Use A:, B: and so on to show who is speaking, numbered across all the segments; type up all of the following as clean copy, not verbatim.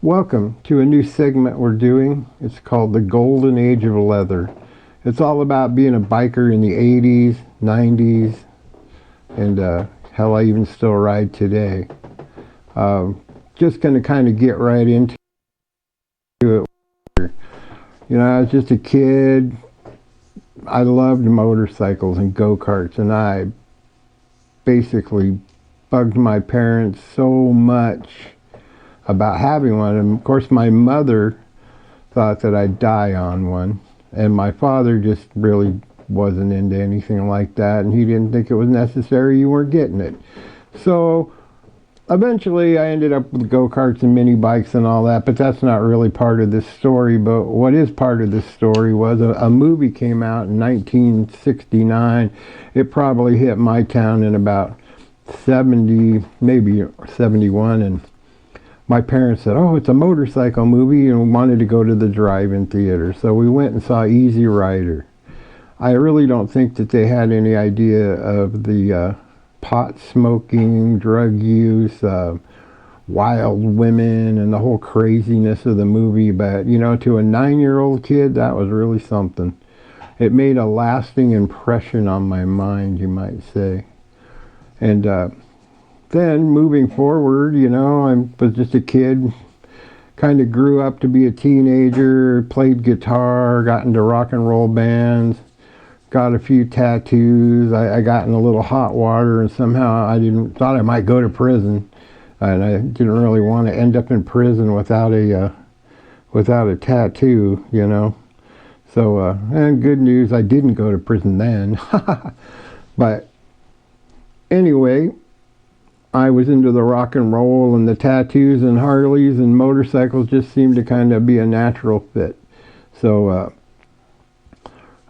A: Welcome to a new segment we're doing. It's called The Golden Age of Leather. It's all about being a biker in the 80s, 90s, and hell, I even still ride today. Just going to kind of get right into it. You know, I was just a kid. I loved motorcycles and go-karts, and I basically bugged my parents so much about having one. And of course my mother thought that I'd die on one, and my father just really wasn't into anything like that, and he didn't think it was necessary. You weren't getting it. So eventually I ended up with go-karts and mini bikes and all that, but that's not really part of this story. But what is part of this story was a movie came out in 1969. It probably hit my town in about 70, maybe 71, and my parents said, oh, it's a motorcycle movie, and wanted to go to the drive-in theater. So we went and saw Easy Rider. I really don't think that they had any idea of the pot smoking, drug use, wild women, and the whole craziness of the movie. But, you know, to a 9-year-old kid, that was really something. It made a lasting impression on my mind, you might say. And then moving forward, you know, I was just a kid, kind of grew up to be a teenager, played guitar, got into rock and roll bands, got a few tattoos. I got in a little hot water, and somehow thought I might go to prison, and I didn't really want to end up in prison without a tattoo, you know. So, and good news, I didn't go to prison then. But anyway, I was into the rock and roll, and the tattoos and Harleys and motorcycles just seemed to kind of be a natural fit. So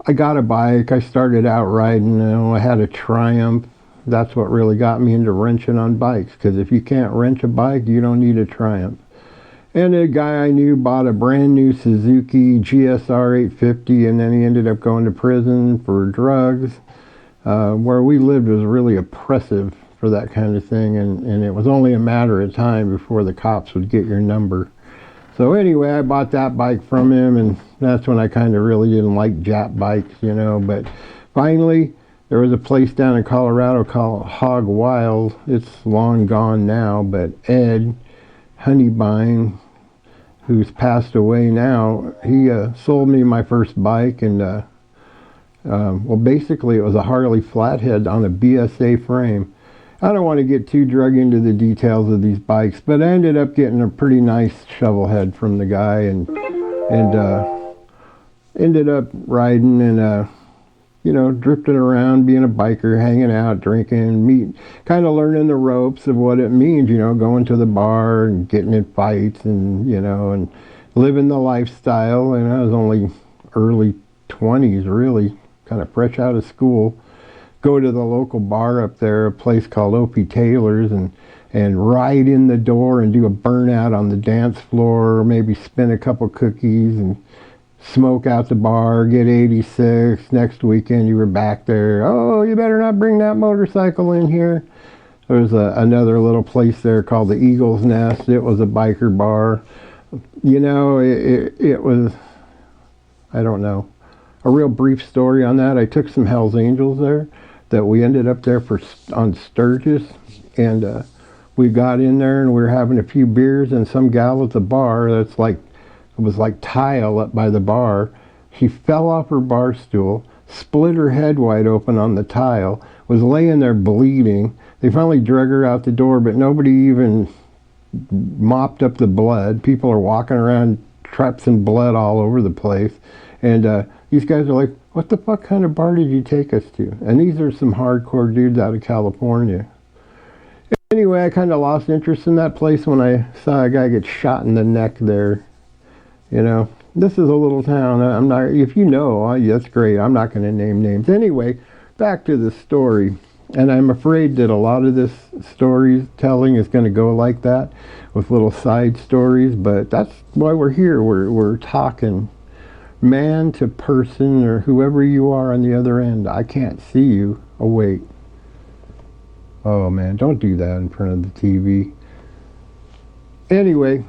A: I got a bike. I started out riding. You know, I had a Triumph. That's what really got me into wrenching on bikes, because if you can't wrench a bike, you don't need a Triumph. And a guy I knew bought a brand new Suzuki GSR 850, and then he ended up going to prison for drugs. Where we lived was really oppressive for that kind of thing, and it was only a matter of time before the cops would get your number. So anyway, I bought that bike from him, and that's when I kind of really didn't like Jap bikes, you know. But finally, there was a place down in Colorado called Hog Wild. It's long gone now, but Ed Honeybine, who's passed away now, he sold me my first bike, and well, basically it was a Harley flathead on a BSA frame. I don't want to get too drug into the details of these bikes, but I ended up getting a pretty nice shovel head from the guy, and ended up riding and you know, drifting around, being a biker, hanging out, drinking, kind of learning the ropes of what it means, you know, going to the bar and getting in fights, and you know, and living the lifestyle. And I was only early 20s, really, kind of fresh out of school. Go to the local bar up there, a place called O.P. Taylor's, and ride in the door and do a burnout on the dance floor, or maybe spin a couple cookies and smoke out the bar, get 86. Next weekend you were back there. Oh, you better not bring that motorcycle in here. There's another little place there called the Eagle's Nest. It was a biker bar. You know, it was, I don't know, a real brief story on that. I took some Hells Angels there, that we ended up there on Sturgis, and we got in there and we were having a few beers, and some gal at the bar, it was like tile up by the bar, she fell off her bar stool, split her head wide open on the tile, was laying there bleeding. They finally drug her out the door, but nobody even mopped up the blood. People are walking around traipsing blood all over the place, and these guys are like, what the fuck kind of bar did you take us to? And these are some hardcore dudes out of California. Anyway, I kind of lost interest in that place when I saw a guy get shot in the neck there. You know, this is a little town. I'm not, if you know, that's great. I'm not going to name names. Anyway, back to the story. And I'm afraid that a lot of this storytelling is going to go like that, with little side stories. But that's why we're here. We're talking man to person, or whoever you are on the other end. I can't see you. Oh, wait. Oh, man, don't do that in front of the TV. Anyway,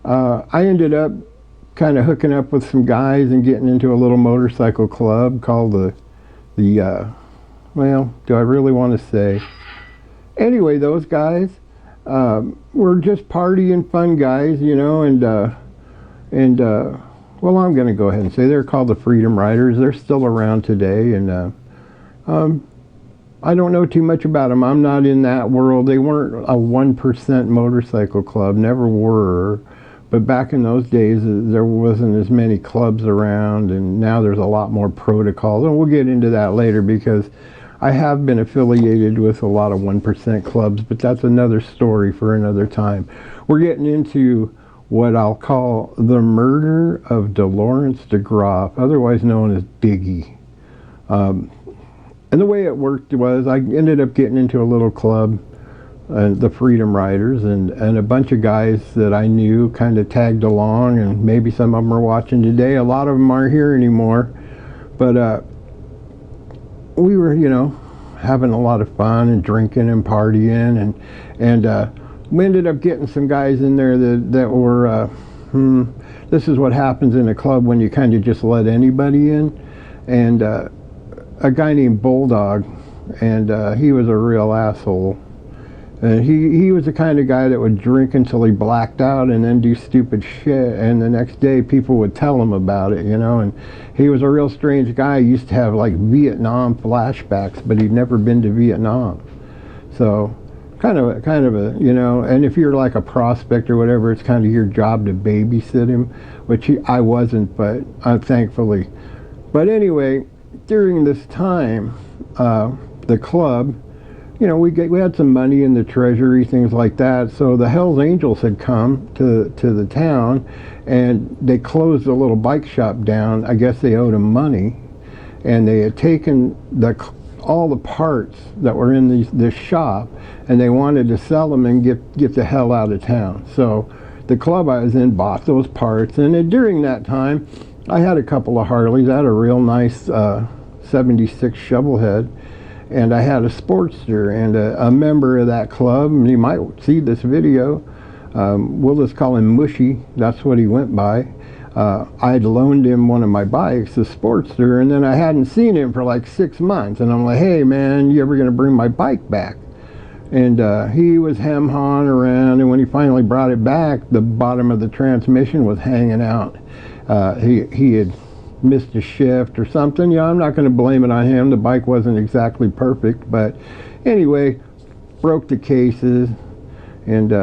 A: I ended up kind of hooking up with some guys and getting into a little motorcycle club called well, do I really want to say? Anyway, those guys were just partying fun guys, you know, and well, I'm going to go ahead and say they're called the Freedom Riders. They're still around today, and I don't know too much about them. I'm not in that world. They weren't a 1% motorcycle club, never were. But back in those days, there wasn't as many clubs around, and now there's a lot more protocols. And we'll get into that later because I have been affiliated with a lot of 1% clubs, but that's another story for another time. We're getting into what I'll call the murder of Lawrence DeGraff, otherwise known as Diggy. And the way it worked was I ended up getting into a little club, the Freedom Riders, and a bunch of guys that I knew kind of tagged along, and maybe some of them are watching today. A lot of them aren't here anymore, but we were, you know, having a lot of fun and drinking and partying, and we ended up getting some guys in there that were, this is what happens in a club when you kind of just let anybody in, and a guy named Bulldog, and he was a real asshole. And he was the kind of guy that would drink until he blacked out and then do stupid shit, and the next day people would tell him about it, you know. And he was a real strange guy. He used to have like Vietnam flashbacks, but he'd never been to Vietnam. So kind of a, you know, and if you're like a prospect or whatever, it's kind of your job to babysit him, which I wasn't, but thankfully. But anyway, during this time, the club, you know, we had some money in the treasury, things like that. So the Hells Angels had come to the town, and they closed a little bike shop down. I guess they owed them money, and they had taken all the parts that were in this shop, and they wanted to sell them and get the hell out of town. So the club I was in bought those parts, and then during that time, I had a couple of Harleys. I had a real nice 76 Shovelhead. And I had a Sportster, and a member of that club, and you might see this video, we'll just call him Mushy, that's what he went by. I'd loaned him one of my bikes, the Sportster, and then I hadn't seen him for like 6 months, and I'm like, hey man, you ever gonna bring my bike back? And he was hem-hawing around, and when he finally brought it back, the bottom of the transmission was hanging out. He had missed a shift or something. Yeah, I'm not going to blame it on him. The bike wasn't exactly perfect, but anyway, broke the cases, and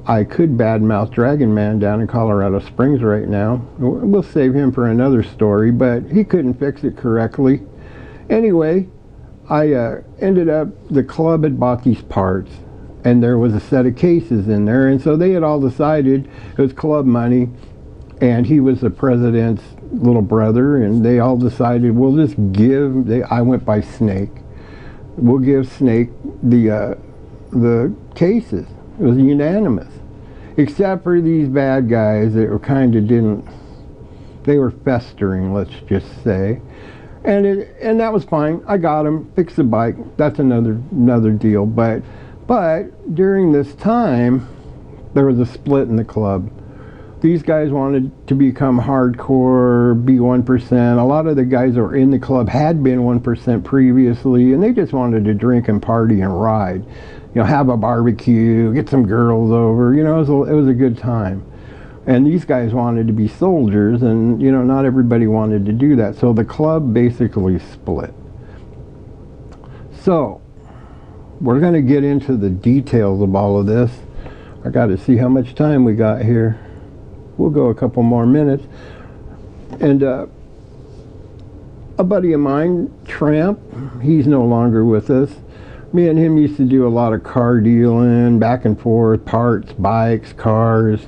A: I could badmouth Dragon Man down in Colorado Springs right now. We'll save him for another story, but he couldn't fix it correctly. Anyway, I ended up, the club had bought these parts, and there was a set of cases in there, and so they had all decided it was club money, and he was the president's little brother, and they all decided we'll just give, I went by Snake, we'll give Snake the cases. It was unanimous, except for these bad guys that were kind of they were festering, let's just say, and that was fine. I got them, fixed the bike. That's another deal. But during this time, there was a split in the club. These guys wanted to become hardcore, be 1%. A lot of the guys that were in the club had been 1% previously, and they just wanted to drink and party and ride. You know, have a barbecue, get some girls over. You know, it was a good time. And these guys wanted to be soldiers, and, you know, not everybody wanted to do that. So the club basically split. So, we're going to get into the details of all of this. I got to see how much time we got here. We'll go a couple more minutes. And a buddy of mine, Tramp, he's no longer with us. Me and him used to do a lot of car dealing, back and forth, parts, bikes, cars,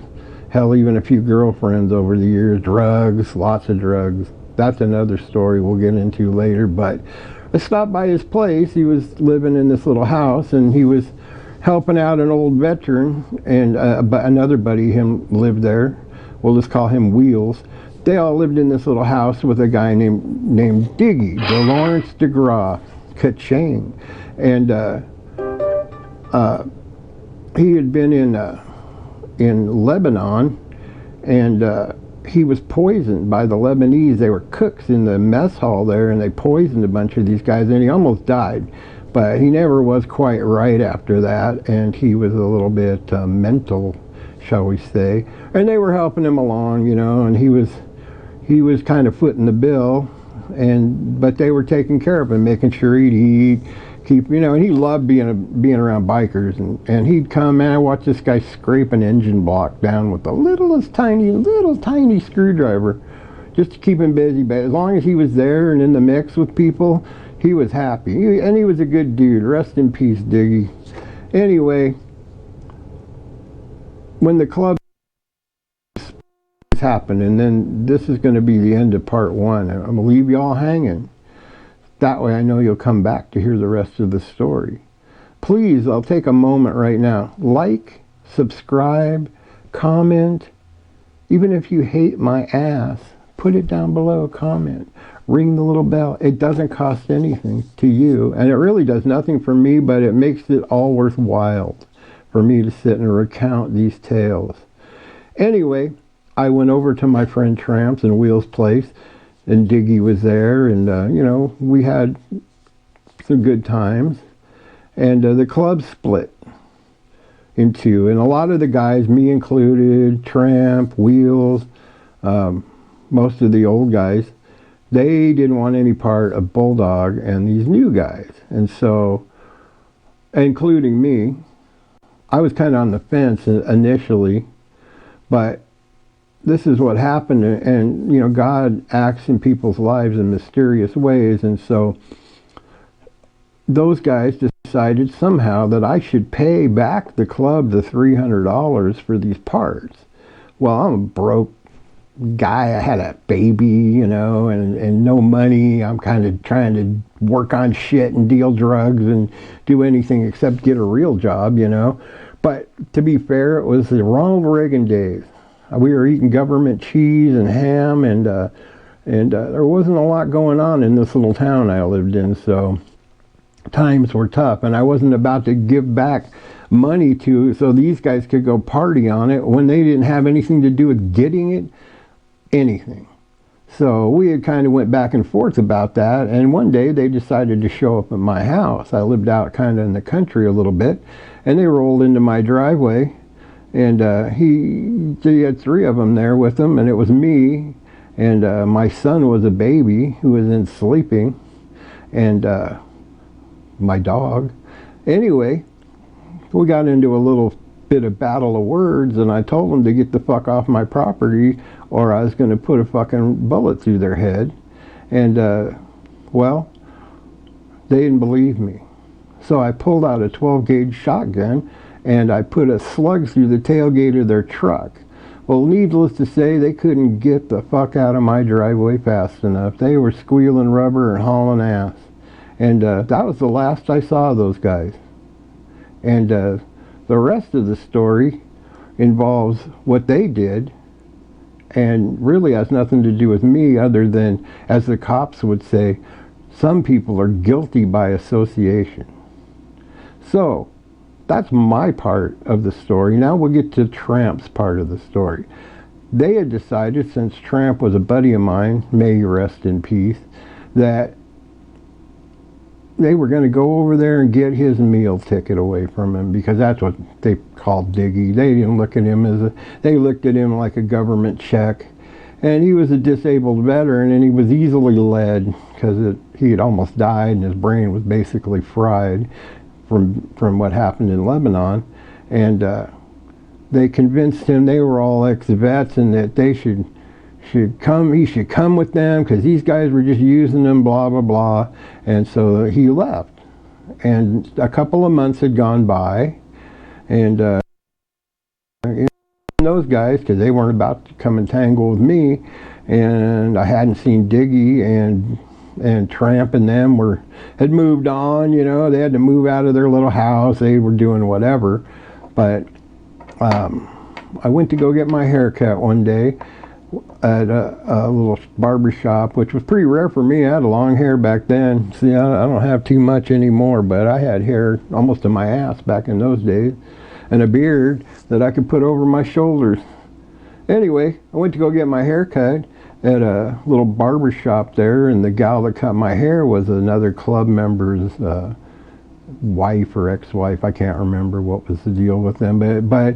A: hell, even a few girlfriends over the years, drugs, lots of drugs. That's another story we'll get into later. But I stopped by his place. He was living in this little house, and he was helping out an old veteran, and another buddy him lived there. We'll just call him Wheels. They all lived in this little house with a guy named Diggy, Lawrence DeGraff, ka-ching. And he had been in Lebanon, and he was poisoned by the Lebanese. They were cooks in the mess hall there, and they poisoned a bunch of these guys, and he almost died. But he never was quite right after that, and he was a little bit mental, shall we say. And they were helping him along, you know, and he was kind of footing the bill, but they were taking care of him, making sure he'd eat, you know, and he loved being around bikers, and he'd come, and I watched this guy scrape an engine block down with the little tiny screwdriver, just to keep him busy. But as long as he was there and in the mix with people, he was happy, and he was a good dude. Rest in peace, Diggy. Anyway, when the club happened, and then this is going to be the end of part one. I'm going to leave you all hanging. That way I know you'll come back to hear the rest of the story. Please, I'll take a moment right now. Like, subscribe, comment. Even if you hate my ass, put it down below, comment. Ring the little bell. It doesn't cost anything to you, and it really does nothing for me, but it makes it all worthwhile for me to sit and recount these tales. Anyway, I went over to my friend Tramp's and Wheel's place, and Diggy was there, and you know, we had some good times. And the club split in two, and a lot of the guys, me included, Tramp, Wheels, most of the old guys, they didn't want any part of Bulldog and these new guys. And so, including me, I was kind of on the fence initially, but this is what happened, and you know, God acts in people's lives in mysterious ways, and so those guys decided somehow that I should pay back the club the $300 for these parts. Well, I'm a broke guy. I had a baby, you know, and no money. I'm kind of trying to work on shit and deal drugs and do anything except get a real job, you know. But to be fair, it was the Ronald Reagan days. We were eating government cheese and ham, and there wasn't a lot going on in this little town I lived in, so times were tough, and I wasn't about to give back money so these guys could go party on it when they didn't have anything to do with getting it, anything. So we had kind of went back and forth about that, and one day they decided to show up at my house. I lived out kind of in the country a little bit, and they rolled into my driveway. And he had three of them there with him, and it was me, and my son was a baby who was in sleeping, and my dog. Anyway, we got into a little bit of battle of words, and I told them to get the fuck off my property, or I was going to put a fucking bullet through their head. And well, they didn't believe me, so I pulled out a 12-gauge shotgun, and I put a slug through the tailgate of their truck. Well, needless to say, they couldn't get the fuck out of my driveway fast enough. They were squealing rubber and hauling ass. And that was the last I saw of those guys. And the rest of the story involves what they did, and really has nothing to do with me, other than, as the cops would say, some people are guilty by association. So, that's my part of the story. Now we'll get to Tramp's part of the story. They had decided, since Tramp was a buddy of mine, may he rest in peace, that they were going to go over there and get his meal ticket away from him, because that's what they called Diggy. They didn't look at him they looked at him like a government check. And he was a disabled veteran, and he was easily led, because he had almost died and his brain was basically fried from what happened in Lebanon. And they convinced him, they were all ex-vets, and that they he should come with them, because these guys were just using them, blah blah blah. And so he left, and a couple of months had gone by, and those guys, because they weren't about to come and tangle with me, and I hadn't seen Diggy, and Tramp and them had moved on, you know. They had to move out of their little house. They were doing whatever. But I went to go get my hair cut one day at a little barber shop, which was pretty rare for me. I had long hair back then. See, I don't have too much anymore, but I had hair almost to my ass back in those days. and a beard that I could put over my shoulders. Anyway, I went to go get my hair cut at a little barber shop there, and the gal that cut my hair was another club member's wife or ex-wife. I can't remember what was the deal with them, but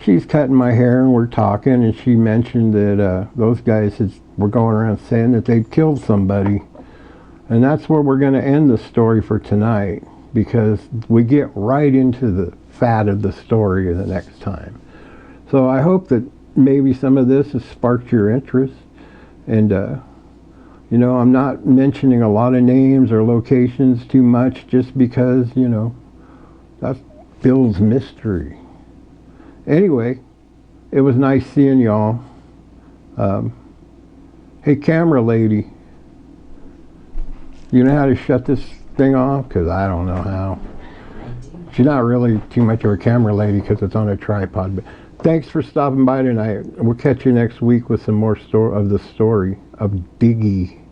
A: she's cutting my hair and we're talking, and she mentioned that those guys were going around saying that they'd killed somebody. And that's where we're going to end the story for tonight, because we get right into the fat of the story the next time. So I hope that maybe some of this has sparked your interest. And, you know, I'm not mentioning a lot of names or locations too much just because, you know, that builds mystery. Anyway, it was nice seeing y'all. Hey, camera lady, you know how to shut this thing off? Because I don't know how. She's not really too much of a camera lady because it's on a tripod. But thanks for stopping by tonight. We'll catch you next week with some more of the story of Diggy.